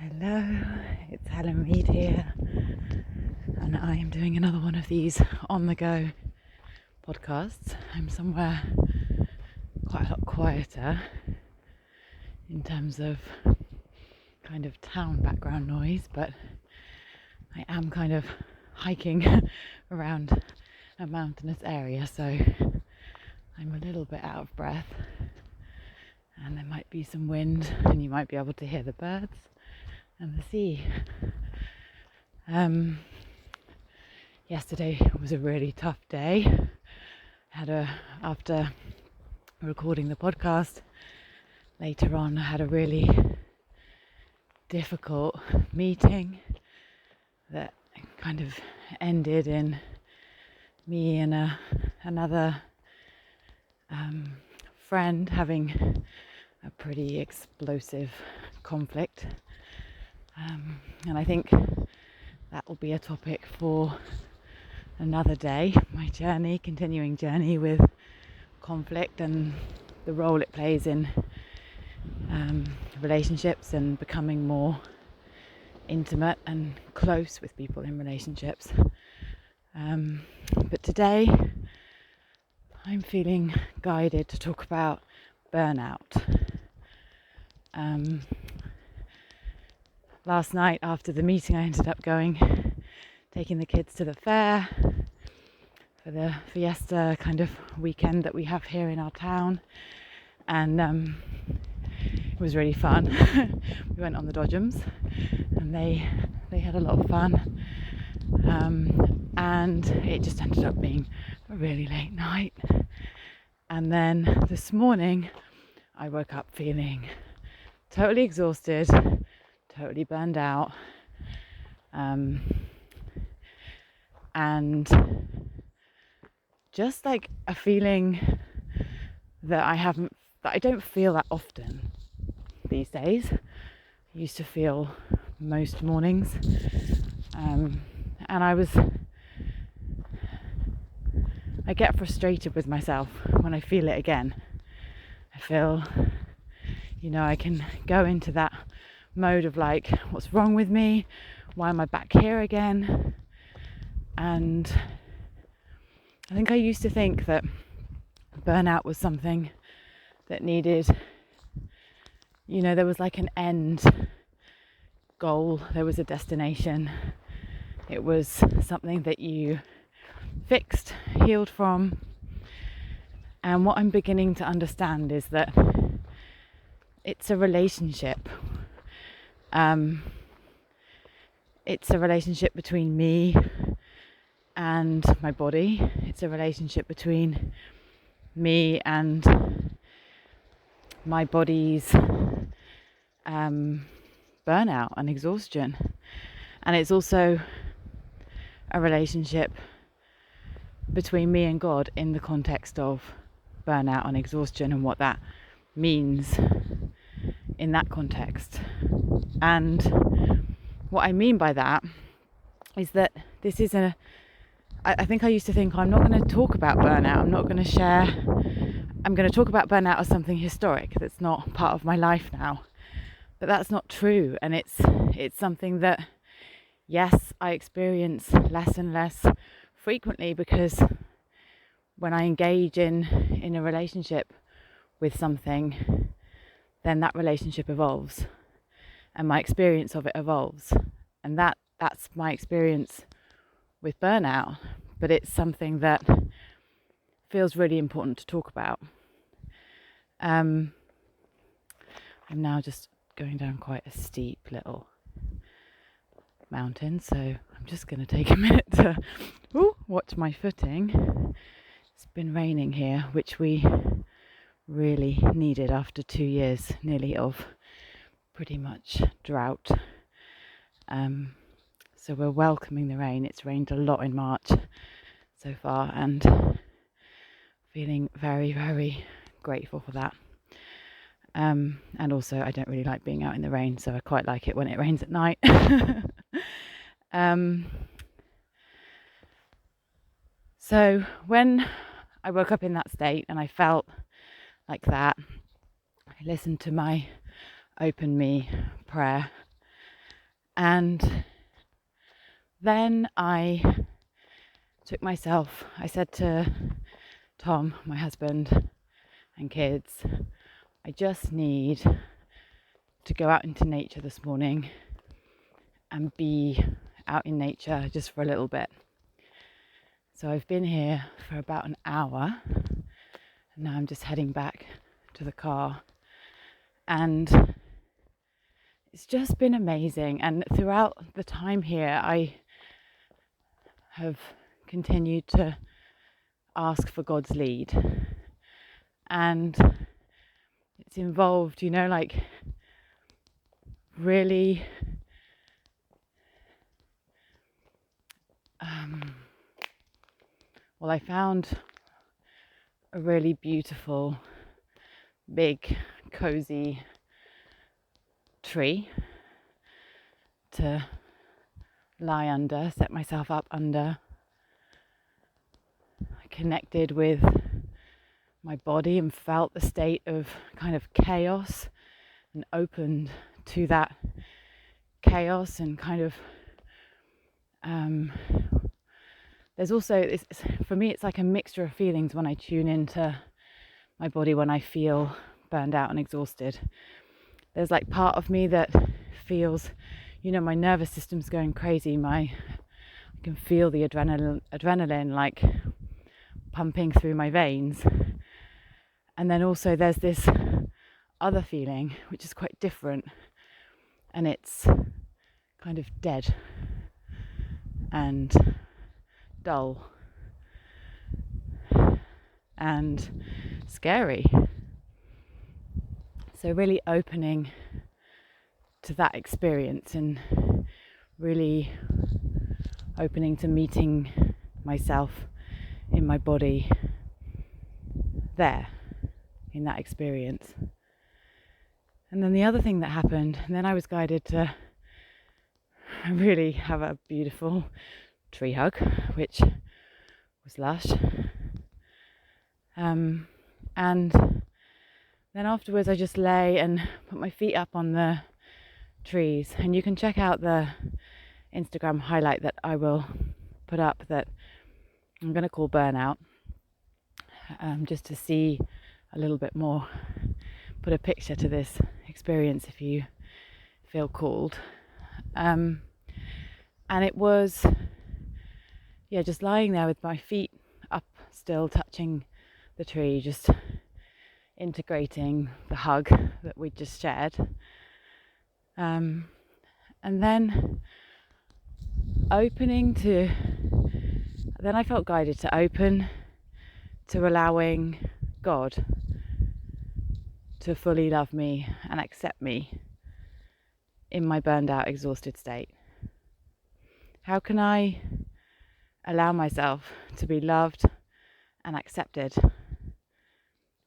Hello, it's Helen Reid here, and I am doing another one of these on the go podcasts. I'm somewhere quite a lot quieter in terms of kind of town background noise, but I am kind of hiking around a mountainous area, so I'm a little bit out of breath, and there might be some wind, and you might be able to hear the birds and the sea. Yesterday was a really tough day. After recording the podcast, later on I had a really difficult meeting that kind of ended in me and another friend having a pretty explosive conflict. And I think that will be a topic for another day, my continuing journey with conflict and the role it plays in relationships and becoming more intimate and close with people in relationships. But today I'm feeling guided to talk about burnout. Last night after the meeting, I ended up taking the kids to the fair for the fiesta kind of weekend that we have here in our town, and it was really fun. We went on the dodgems and they had a lot of fun, and it just ended up being a really late night. And then this morning I woke up feeling totally exhausted, totally burned out, and just like a feeling that I don't feel that often these days. I used to feel most mornings, and I get frustrated with myself when I feel it again. I feel, I can go into that mode of like, what's wrong with me? Why am I back here again? And I think I used to think that burnout was something that needed, there was like an end goal, there was a destination. It was something that you fixed, healed from. And what I'm beginning to understand is that it's a relationship. It's a relationship between me and my body. It's a relationship between me and my body's burnout and exhaustion. And it's also a relationship between me and God in the context of burnout and exhaustion and what that means in that context. And what I mean by that is that this is I think I used to think, I'm not going to talk about burnout, I'm going to talk about burnout as something historic that's not part of my life now. But that's not true, and it's something that, yes, I experience less and less frequently, because when I engage in a relationship with something, then that relationship evolves and my experience of it evolves, and that's my experience with burnout. But it's something that feels really important to talk about. I'm now just going down quite a steep little mountain, so I'm just going to take a minute to watch my footing. It's been raining here, which we really needed after 2 years nearly of pretty much drought. So we're welcoming the rain. It's rained a lot in March so far, and feeling very, very grateful for that. And also I don't really like being out in the rain, so I quite like it when it rains at night. So when I woke up in that state and I felt like that, I listened to my open me prayer, And then I said to Tom, my husband and kids, I just need to go out into nature this morning and be out in nature just for a little bit. So I've been here for about an hour, and now I'm just heading back to the car. And it's just been amazing. And throughout the time here, I have continued to ask for God's lead. And it's involved, really I found a really beautiful, big, cozy tree to lie under, set myself up under. I connected with my body and felt the state of kind of chaos and opened to that chaos and kind of there's also, for me, it's like a mixture of feelings when I tune into my body when I feel burned out and exhausted. There's like part of me that feels, my nervous system's going crazy. I can feel the adrenaline like pumping through my veins. And then also there's this other feeling, which is quite different. And it's kind of dead and dull and scary. So really opening to that experience and really opening to meeting myself in my body there in that experience. And then the other thing that happened, and then I was guided to really have a beautiful tree hug, which was lush. And then afterwards I just lay and put my feet up on the trees. And you can check out the Instagram highlight that I will put up that I'm going to call Burnout, just to see a little bit more, put a picture to this experience if you feel called. And it was, just lying there with my feet up, still touching the tree, just integrating the hug that we just shared. And then then I felt guided to open to allowing God to fully love me and accept me in my burned out, exhausted state. How can I allow myself to be loved and accepted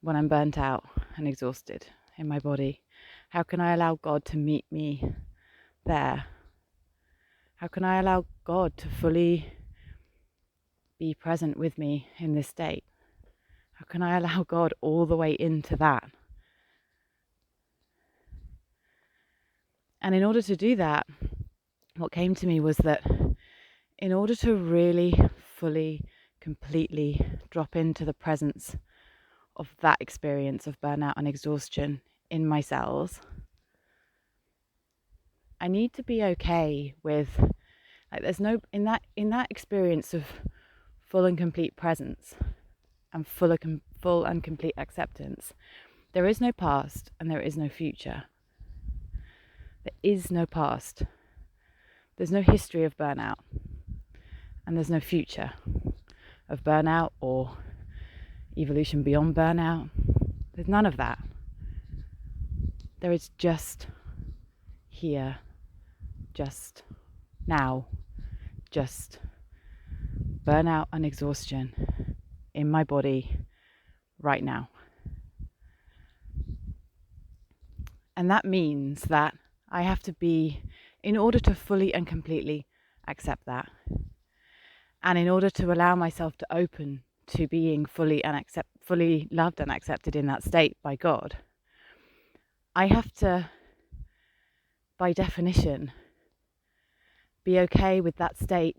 when I'm burnt out and exhausted in my body? How can I allow God to meet me there? How can I allow God to fully be present with me in this state? How can I allow God all the way into that? And in order to do that, what came to me was that in order to really, fully, completely drop into the presence of that experience of burnout and exhaustion in my cells, I need to be okay with, there's no, in that experience of full and complete presence and full and complete acceptance, there is no past and there is no future. There is no past. There's no history of burnout. And there's no future of burnout or evolution beyond burnout. There's none of that. There is just here, just now, just burnout and exhaustion in my body right now. And that means that I have to be, in order to fully and completely accept that, and in order to allow myself to open to being fully loved and accepted in that state by God, I have to, by definition, be okay with that state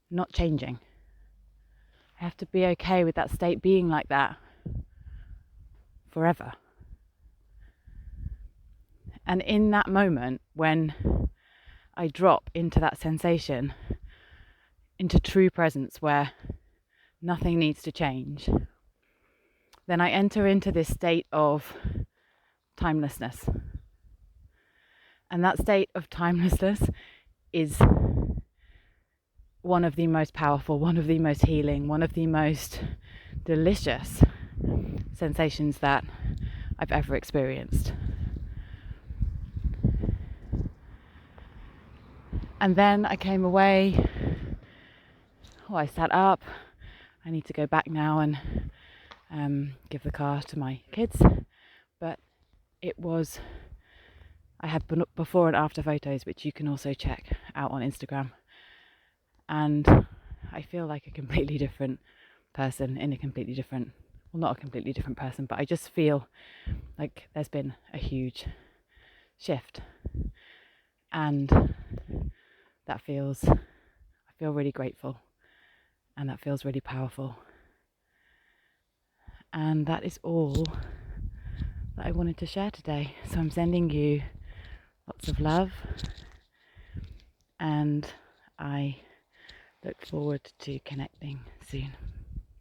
not changing. I have to be okay with that state being like that forever. And in that moment, when I drop into that sensation, into true presence where nothing needs to change, then I enter into this state of timelessness. And that state of timelessness is one of the most powerful, one of the most healing, one of the most delicious sensations that I've ever experienced. And then I came away, I sat up. I need to go back now and give the car to my kids. But I had before and after photos, which you can also check out on Instagram. And I feel like a completely different person in a completely different, well, not a completely different person, but I just feel like there's been a huge shift. And I feel really grateful, and that feels really powerful. And that is all that I wanted to share today. So I'm sending you lots of love, and I look forward to connecting soon.